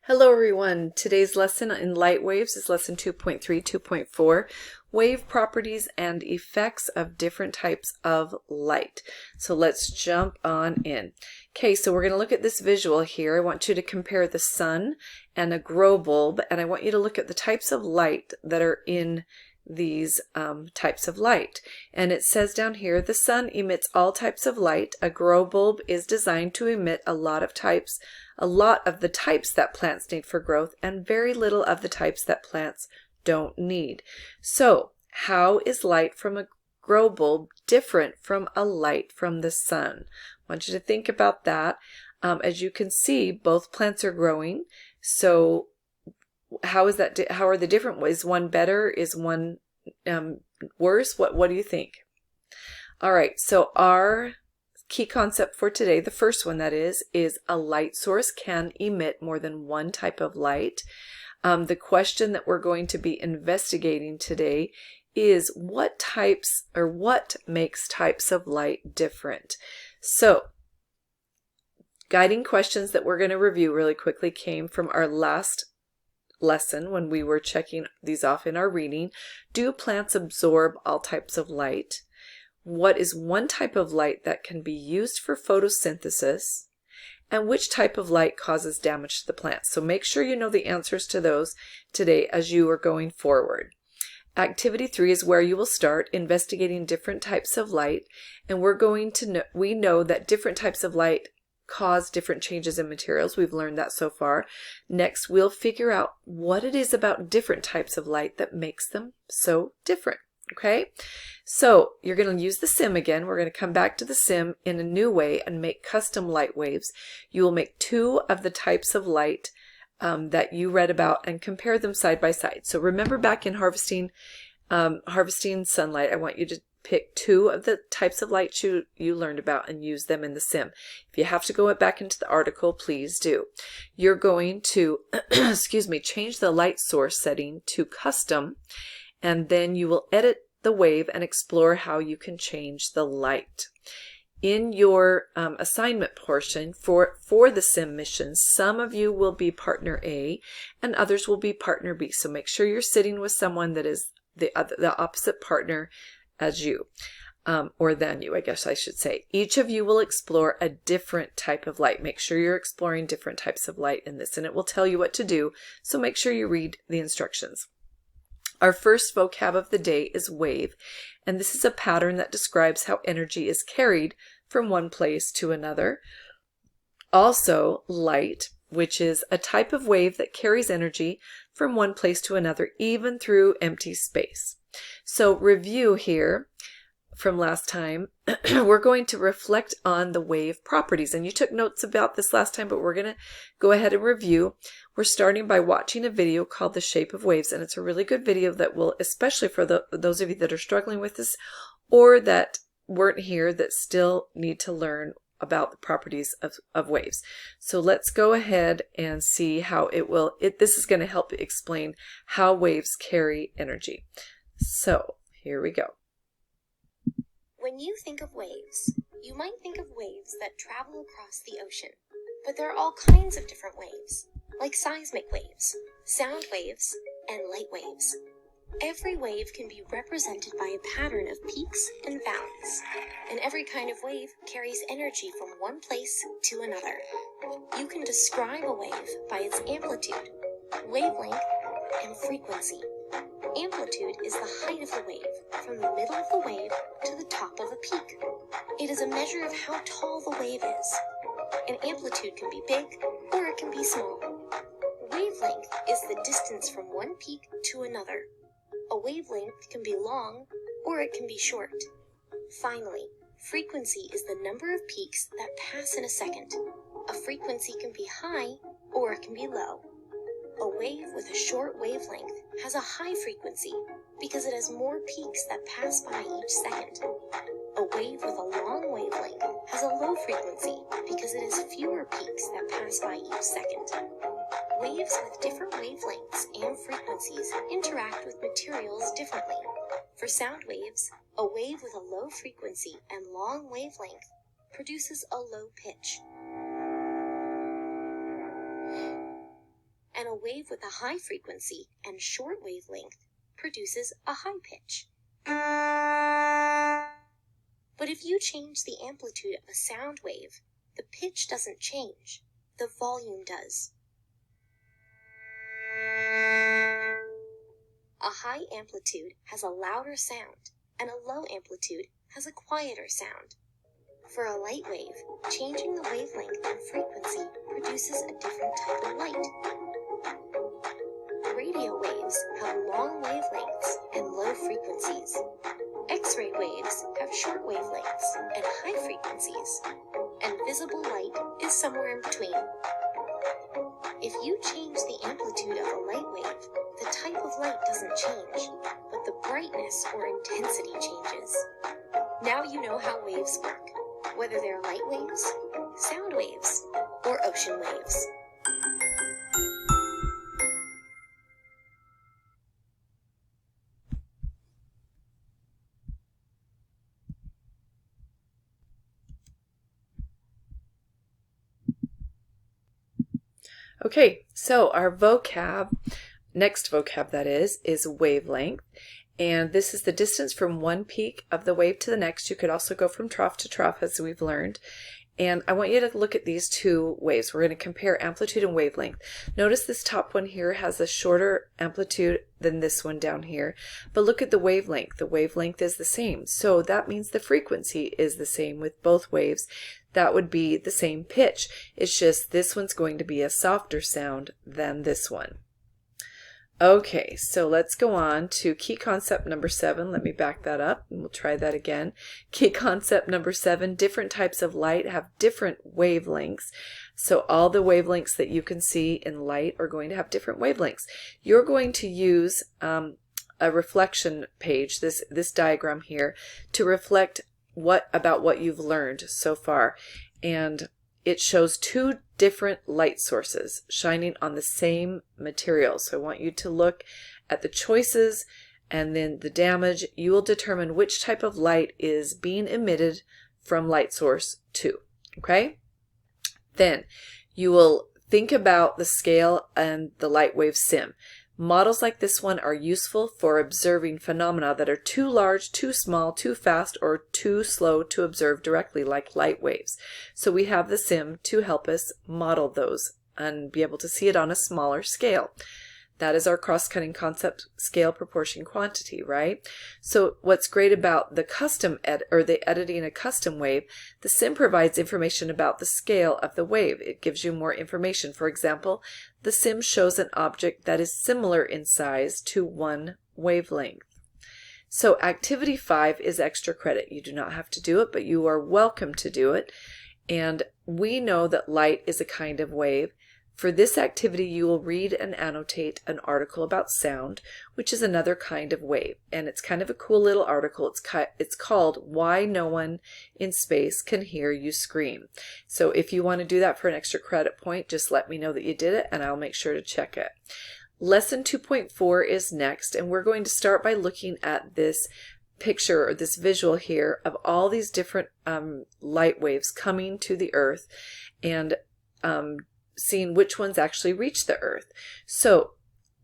Hello everyone. Today's lesson in light waves is lesson 2.3, 2.4, wave properties and effects of different types of light. So let's jump on in. Okay, so we're going to look at this visual here. I want you to compare the sun and a grow bulb, and I want you to look at the types of light that are in these types of light. And it says down here, the sun emits all types of light. A grow bulb is designed to emit a lot of the types that plants need for growth and very little of the types that plants don't need. So how is light from a grow bulb different from a light from the sun? I want you to think about that. As you can see, both plants are growing. So how is that? How are the different ways? Is one better? Is one worse? What do you think? All right. So our key concept for today, the first one that is a light source can emit more than one type of light. The question that we're going to be investigating today is what makes types of light different. So guiding questions that we're going to review really quickly came from our last lesson when we were checking these off in our reading. Do plants absorb all types of light? What is one type of light that can be used for photosynthesis? And which type of light causes damage to the plants? So make sure you know the answers to those today as you are going forward. Activity 3 is where you will start investigating different types of light, and we know that different types of light cause different changes in materials. We've learned that so far. Next, we'll figure out what it is about different types of light that makes them so different. Okay, so you're going to use the sim again. We're going to come back to the sim in a new way and make custom light waves. You will make two of the types of light that you read about and compare them side by side. So remember back in harvesting sunlight, I want you to pick two of the types of light you learned about and use them in the sim. If you have to go back into the article, please do. You're going to change the light source setting to custom, and then you will edit the wave and explore how you can change the light. In your assignment portion for the sim mission, some of you will be partner A and others will be partner B. So make sure you're sitting with someone that is the opposite partner as you, or than you, I guess I should say. Each of you will explore a different type of light. Make sure you're exploring different types of light in this, and it will tell you what to do. So make sure you read the instructions. Our first vocab of the day is wave, and this is a pattern that describes how energy is carried from one place to another. Also, light, which is a type of wave that carries energy from one place to another, even through empty space. So review here from last time, we're going to reflect on the wave properties. And you took notes about this last time, but we're going to go ahead and review. We're starting by watching a video called The Shape of Waves, and it's a really good video that will, especially for those of you that are struggling with this or that weren't here that still need to learn about the properties of waves. So let's go ahead and see how this is going to help explain how waves carry energy. So here we go. When you think of waves, you might think of waves that travel across the ocean. But there are all kinds of different waves, like seismic waves, sound waves, and light waves. Every wave can be represented by a pattern of peaks and valleys, and every kind of wave carries energy from one place to another. You can describe a wave by its amplitude, wavelength, and frequency. Amplitude is the height of the wave, from the middle of the wave to the top of a peak. It is a measure of how tall the wave is. An amplitude can be big, or it can be small. Wavelength is the distance from one peak to another. A wavelength can be long, or it can be short. Finally, frequency is the number of peaks that pass in a second. A frequency can be high, or it can be low. A wave with a short wavelength has a high frequency because it has more peaks that pass by each second. A wave with a long wavelength has a low frequency because it has fewer peaks that pass by each second. Waves with different wavelengths and frequencies interact with materials differently. For sound waves, a wave with a low frequency and long wavelength produces a low pitch. and a wave with a high frequency and short wavelength produces a high pitch. But if you change the amplitude of a sound wave, the pitch doesn't change, the volume does. A high amplitude has a louder sound, and a low amplitude has a quieter sound. For a light wave, changing the wavelength and frequency produces a different type of light. Radio waves have long wavelengths and low frequencies. X-ray waves have short wavelengths and high frequencies, and visible light is somewhere in between. If you change the amplitude of a light wave, the type of light doesn't change, but the brightness or intensity changes. Now you know how waves work, whether they're light waves, sound waves, or ocean waves. Okay, so our next vocab that is wavelength. And this is the distance from one peak of the wave to the next. You could also go from trough to trough, as we've learned. And I want you to look at these two waves. We're going to compare amplitude and wavelength. Notice this top one here has a shorter amplitude than this one down here. But look at the wavelength. The wavelength is the same. So that means the frequency is the same with both waves. That would be the same pitch. It's just this one's going to be a softer sound than this one. Okay, so let's go on to key concept number 7. Let me back that up and we'll try that again. Key concept number 7, different types of light have different wavelengths. So all the wavelengths that you can see in light are going to have different wavelengths. You're going to use a reflection page, this diagram here, to reflect about what you've learned so far. And it shows two different light sources shining on the same material. So I want you to look at the choices and then the damage. You will determine which type of light is being emitted from light source 2. Okay? Then you will think about the scale and the light wave sim. Models like this one are useful for observing phenomena that are too large, too small, too fast, or too slow to observe directly, like light waves. So we have the sim to help us model those and be able to see it on a smaller scale. That is our cross-cutting concept, scale, proportion, quantity, right? So what's great about the the editing a custom wave, the sim provides information about the scale of the wave. It gives you more information. For example, the sim shows an object that is similar in size to one wavelength. So activity 5 is extra credit. You do not have to do it, but you are welcome to do it. And we know that light is a kind of wave. For this activity, you will read and annotate an article about sound, which is another kind of wave. And it's kind of a cool little article. It's called Why No One in Space Can Hear You Scream. So if you want to do that for an extra credit point, just let me know that you did it and I'll make sure to check it. Lesson 2.4 is next, and we're going to start by looking at this picture or this visual here of all these different light waves coming to the Earth and seeing which ones actually reach the Earth. So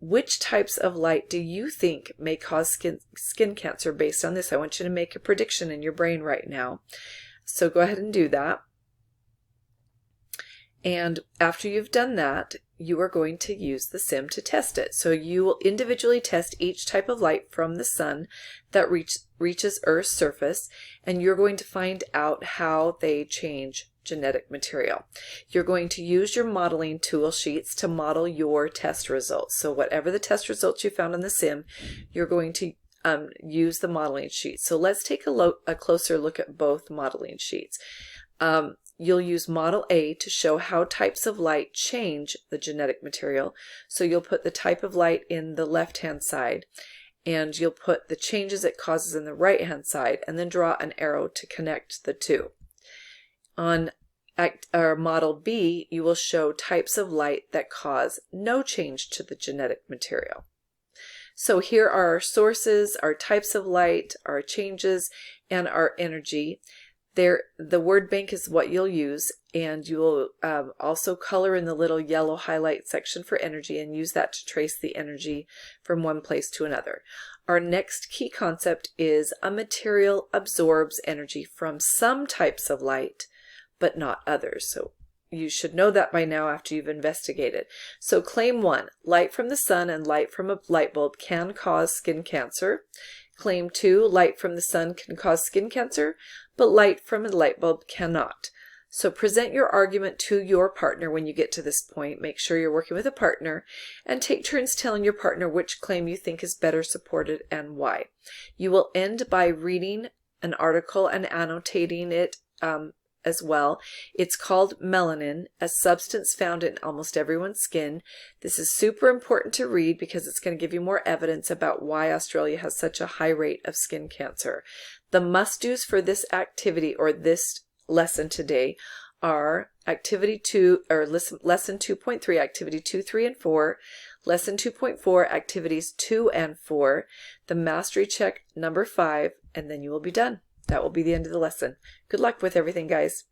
which types of light do you think may cause skin cancer based on this? I want you to make a prediction in your brain right now. So go ahead and do that. And after you've done that, you are going to use the sim to test it. So you will individually test each type of light from the sun that reaches Earth's surface, and you're going to find out how they change genetic material. You're going to use your modeling tool sheets to model your test results. So whatever the test results you found in the sim, you're going to use the modeling sheet. So let's take a closer look at both modeling sheets. You'll use Model A to show how types of light change the genetic material. So you'll put the type of light in the left-hand side, and you'll put the changes it causes in the right-hand side, and then draw an arrow to connect the two. On Model B, you will show types of light that cause no change to the genetic material. So here are our sources, our types of light, our changes, and our energy. The word bank is what you'll use, And you will also color in the little yellow highlight section for energy and use that to trace the energy from one place to another. Our next key concept is a material absorbs energy from some types of light, but not others. So you should know that by now after you've investigated. So claim 1, light from the sun and light from a light bulb can cause skin cancer. Claim 2, light from the sun can cause skin cancer, but light from a light bulb cannot. So present your argument to your partner when you get to this point. Make sure you're working with a partner and take turns telling your partner which claim you think is better supported and why. You will end by reading an article and annotating it as well. It's called melanin, a substance found in almost everyone's skin. This is super important to read because it's going to give you more evidence about why Australia has such a high rate of skin cancer. The must-dos for this activity or this lesson today are activity 2 or lesson 2.3, activity 2, 3, and 4, lesson 2.4, activities 2 and 4, the mastery check number 5, and then you will be done. That will be the end of the lesson. Good luck with everything, guys.